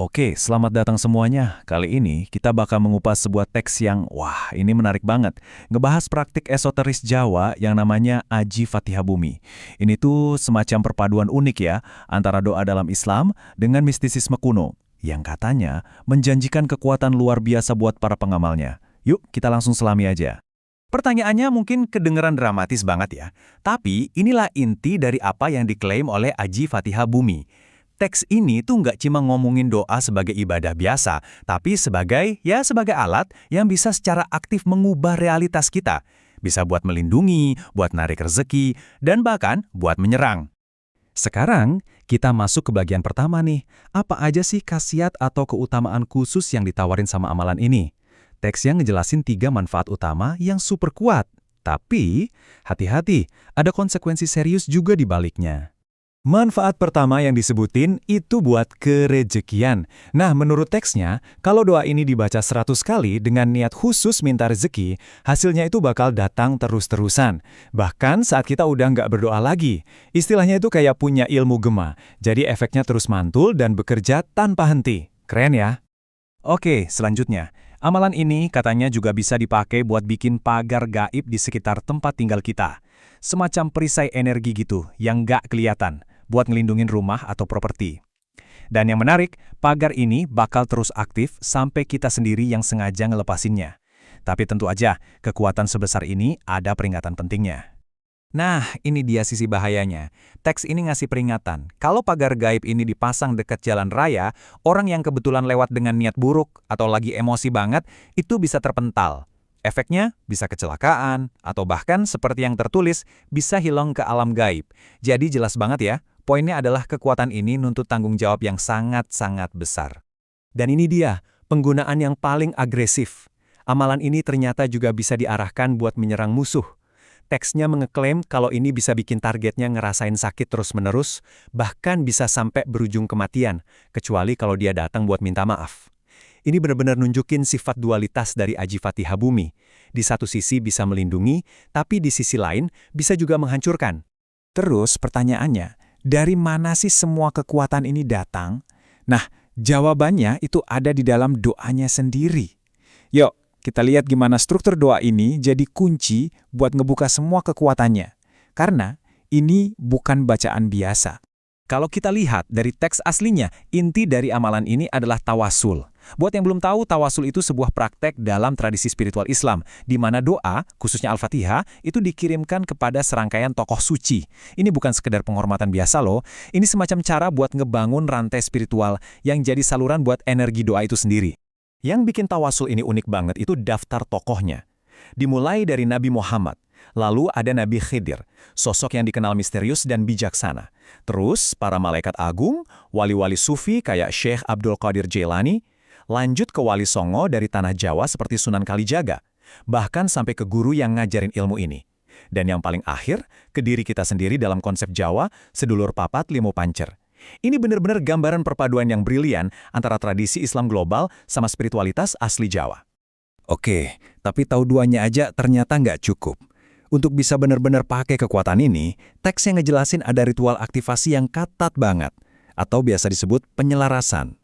Oke, selamat datang semuanya. Kali ini kita bakal mengupas sebuah teks yang, wah, ini menarik banget. Ngebahas praktik esoteris Jawa yang namanya Aji Fatihah Bumi. Ini tuh semacam perpaduan unik ya, antara doa dalam Islam dengan mistisisme kuno, yang katanya menjanjikan kekuatan luar biasa buat para pengamalnya. Yuk, kita langsung selami aja. Pertanyaannya mungkin kedengeran dramatis banget ya, tapi inilah inti dari apa yang diklaim oleh Aji Fatihah Bumi. Teks ini tuh nggak cuma ngomongin doa sebagai ibadah biasa, tapi sebagai alat yang bisa secara aktif mengubah realitas kita. Bisa buat melindungi, buat narik rezeki, dan bahkan buat menyerang. Sekarang, kita masuk ke bagian pertama nih. Apa aja sih khasiat atau keutamaan khusus yang ditawarin sama amalan ini? Teks yang ngejelasin 3 manfaat utama yang super kuat. Tapi, hati-hati, ada konsekuensi serius juga di baliknya. Manfaat pertama yang disebutin itu buat kerejekian. Nah, menurut teksnya, kalau doa ini dibaca 100 kali dengan niat khusus minta rezeki, hasilnya itu bakal datang terus-terusan. Bahkan saat kita udah nggak berdoa lagi. Istilahnya itu kayak punya ilmu gema. Jadi efeknya terus mantul dan bekerja tanpa henti. Keren ya? Oke, selanjutnya. Amalan ini katanya juga bisa dipakai buat bikin pagar gaib di sekitar tempat tinggal kita. Semacam perisai energi gitu yang nggak kelihatan, buat ngelindungin rumah atau properti. Dan yang menarik, pagar ini bakal terus aktif sampai kita sendiri yang sengaja ngelepasinnya. Tapi tentu aja, kekuatan sebesar ini ada peringatan pentingnya. Nah, ini dia sisi bahayanya. Teks ini ngasih peringatan, kalau pagar gaib ini dipasang dekat jalan raya, orang yang kebetulan lewat dengan niat buruk atau lagi emosi banget, itu bisa terpental. Efeknya bisa kecelakaan, atau bahkan seperti yang tertulis, bisa hilang ke alam gaib. Jadi jelas banget ya, poinnya adalah kekuatan ini nuntut tanggung jawab yang sangat-sangat besar. Dan ini dia, penggunaan yang paling agresif. Amalan ini ternyata juga bisa diarahkan buat menyerang musuh. Teksnya mengeklaim kalau ini bisa bikin targetnya ngerasain sakit terus-menerus, bahkan bisa sampai berujung kematian, kecuali kalau dia datang buat minta maaf. Ini benar-benar nunjukin sifat dualitas dari Aji Fatihah Bumi. Di satu sisi bisa melindungi, tapi di sisi lain bisa juga menghancurkan. Terus pertanyaannya, dari mana sih semua kekuatan ini datang? Nah, jawabannya itu ada di dalam doanya sendiri. Yuk, kita lihat gimana struktur doa ini jadi kunci buat ngebuka semua kekuatannya. Karena ini bukan bacaan biasa. Kalau kita lihat dari teks aslinya, inti dari amalan ini adalah tawasul. Buat yang belum tahu, tawasul itu sebuah praktek dalam tradisi spiritual Islam, di mana doa, khususnya Al-Fatihah, itu dikirimkan kepada serangkaian tokoh suci. Ini bukan sekedar penghormatan biasa loh, ini semacam cara buat ngebangun rantai spiritual yang jadi saluran buat energi doa itu sendiri. Yang bikin tawasul ini unik banget itu daftar tokohnya. Dimulai dari Nabi Muhammad, lalu ada Nabi Khidir, sosok yang dikenal misterius dan bijaksana. Terus para malaikat agung, wali-wali sufi kayak Syekh Abdul Qadir Jailani, lanjut ke wali songo dari tanah Jawa seperti Sunan Kalijaga, bahkan sampai ke guru yang ngajarin ilmu ini. Dan yang paling akhir, ke diri kita sendiri dalam konsep Jawa, sedulur papat limo pancer. Ini benar-benar gambaran perpaduan yang brilian antara tradisi Islam global sama spiritualitas asli Jawa. Oke, tapi tahu duanya aja ternyata nggak cukup. Untuk bisa benar-benar pakai kekuatan ini, teks yang ngejelasin ada ritual aktivasi yang ketat banget, atau biasa disebut penyelarasan.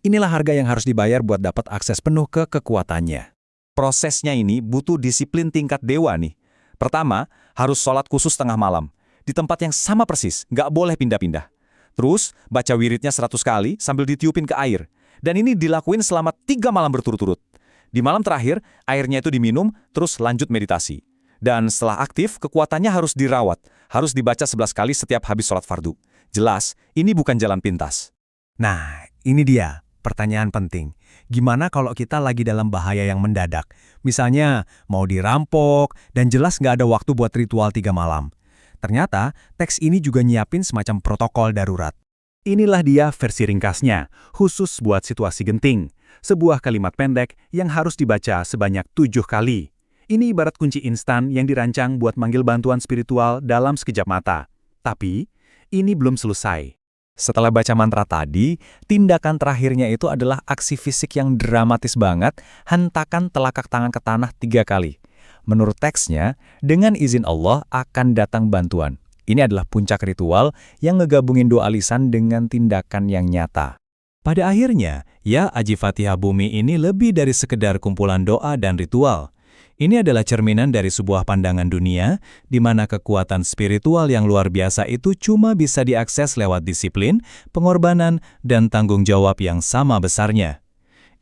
Inilah harga yang harus dibayar buat dapat akses penuh ke kekuatannya. Prosesnya ini butuh disiplin tingkat dewa nih. Pertama, harus sholat khusus tengah malam, di tempat yang sama persis, nggak boleh pindah-pindah. Terus, baca wiridnya 100 kali sambil ditiupin ke air. Dan ini dilakuin selama 3 malam berturut-turut. Di malam terakhir, airnya itu diminum, terus lanjut meditasi. Dan setelah aktif, kekuatannya harus dirawat. Harus dibaca 11 kali setiap habis sholat fardu. Jelas, ini bukan jalan pintas. Nah, ini dia, pertanyaan penting. Gimana kalau kita lagi dalam bahaya yang mendadak? Misalnya, mau dirampok, dan jelas nggak ada waktu buat ritual 3 malam. Ternyata, teks ini juga nyiapin semacam protokol darurat. Inilah dia versi ringkasnya, khusus buat situasi genting. Sebuah kalimat pendek yang harus dibaca sebanyak 7 kali. Ini ibarat kunci instan yang dirancang buat manggil bantuan spiritual dalam sekejap mata. Tapi, ini belum selesai. Setelah baca mantra tadi, tindakan terakhirnya itu adalah aksi fisik yang dramatis banget, hentakan telapak tangan ke tanah 3 kali. Menurut teksnya, dengan izin Allah akan datang bantuan. Ini adalah puncak ritual yang ngegabungin doa lisan dengan tindakan yang nyata. Pada akhirnya, ya Aji Fatihah Bumi ini lebih dari sekedar kumpulan doa dan ritual. Ini adalah cerminan dari sebuah pandangan dunia, di mana kekuatan spiritual yang luar biasa itu cuma bisa diakses lewat disiplin, pengorbanan, dan tanggung jawab yang sama besarnya.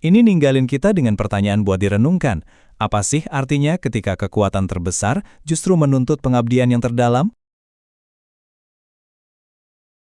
Ini ninggalin kita dengan pertanyaan buat direnungkan. Apa sih artinya ketika kekuatan terbesar justru menuntut pengabdian yang terdalam?